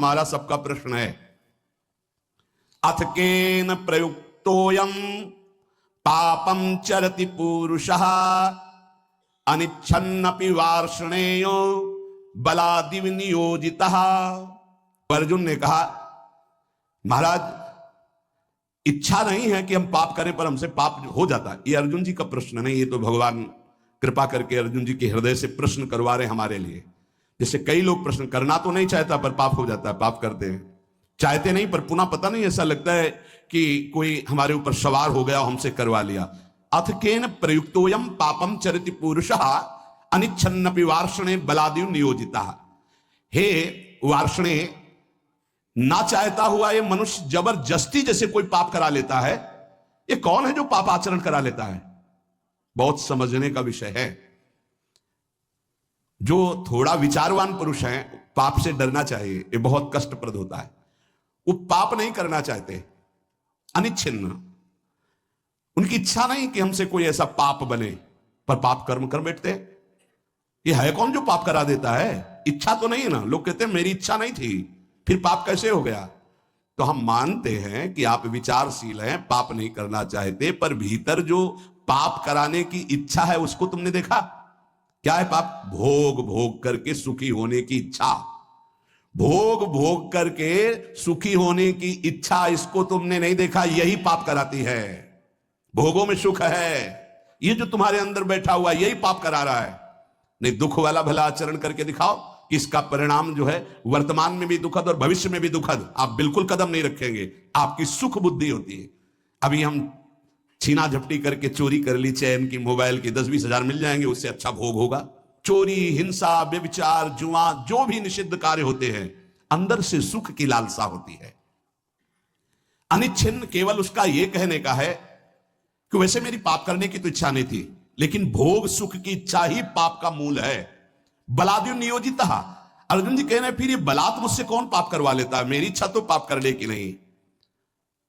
हमारा सबका प्रश्न है। अथ केन प्रयुक्तोयम पापम चरति पुरुषः अनिच्छन्नपि वार्ष्णेयो बलादिव नियोजितः। अर्जुन ने कहा, महाराज इच्छा नहीं है कि हम पाप करें, पर हमसे पाप हो जाता है। ये अर्जुन जी का प्रश्न नहीं, ये तो भगवान कृपा करके अर्जुन जी के हृदय से प्रश्न करवा रहे हमारे लिए। जैसे कई लोग प्रश्न करना तो नहीं चाहता पर पाप हो जाता है, पाप करते हैं, चाहते नहीं पर पुनः पता नहीं ऐसा लगता है कि कोई हमारे ऊपर सवार हो गया, हमसे करवा लिया। अथ केन प्रयुक्तोयम पापम चरति पुरुषः अनिच्छन्नपि वार्ष्णे बलादिव नियोजितः। हे वार्ष्णे, ना चाहता हुआ ये मनुष्य जबरदस्ती जैसे कोई पाप करा लेता है। ये कौन है जो पाप आचरण करा लेता है? बहुत समझने का विषय है। जो थोड़ा विचारवान पुरुष है, पाप से डरना चाहिए, ये बहुत कष्टप्रद होता है। वो पाप नहीं करना चाहते, अनिच्छिन्न, उनकी इच्छा नहीं कि हमसे कोई ऐसा पाप बने, पर पाप कर्म कर बैठते। ये है कौन जो पाप करा देता है? इच्छा तो नहीं है ना। लोग कहते हैं मेरी इच्छा नहीं थी, फिर पाप कैसे हो गया? तो हम मानते हैं कि आप विचारशील हैं, पाप नहीं करना चाहते, पर भीतर जो पाप कराने की इच्छा है उसको तुमने देखा? क्या है पाप? भोग भोग करके सुखी होने की इच्छा। भोग भोग करके सुखी होने की इच्छा, इसको तुमने नहीं देखा? यही पाप कराती है। भोगों में सुख है, ये जो तुम्हारे अंदर बैठा हुआ यही पाप करा रहा है। नहीं, दुख वाला भला आचरण करके दिखाओ कि इसका परिणाम जो है वर्तमान में भी दुखद और भविष्य में भी दुखद, आप बिल्कुल कदम नहीं रखेंगे। आपकी सुख बुद्धि होती है। अभी हम छीना झपटी करके चोरी कर ली, चैन की, मोबाइल की, 10-20 हजार मिल जाएंगे, उससे अच्छा भोग होगा। चोरी, हिंसा, व्यभिचार, जुआ, जो भी निषिद्ध कार्य होते हैं, अंदर से सुख की लालसा होती है। अनिच्छिन्न केवल उसका यह कहने का है कि वैसे मेरी पाप करने की तो इच्छा नहीं थी, लेकिन भोग सुख की इच्छा ही पाप का मूल है। बलादिव नियोजितः। अर्जुन जी कह रहे हैं फिर ये बलात् मुझसे कौन पाप करवा लेता है? मेरी इच्छा तो पाप करने की नहीं।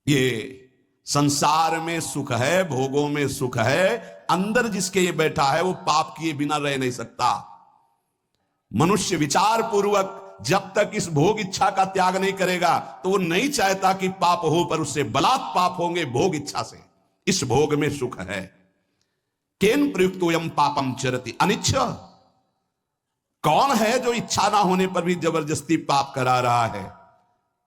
ये संसार में सुख है, भोगों में सुख है, अंदर जिसके ये बैठा है वो पाप किए बिना रह नहीं सकता। मनुष्य विचार पूर्वक जब तक इस भोग इच्छा का त्याग नहीं करेगा तो वो नहीं चाहता कि पाप हो, पर उससे बलात् पाप होंगे भोग इच्छा से। इस भोग में सुख है। केन प्रयुक्तोयम पापम चरति अनिच्छ। कौन है जो इच्छा ना होने पर भी जबरदस्ती पाप करा रहा है?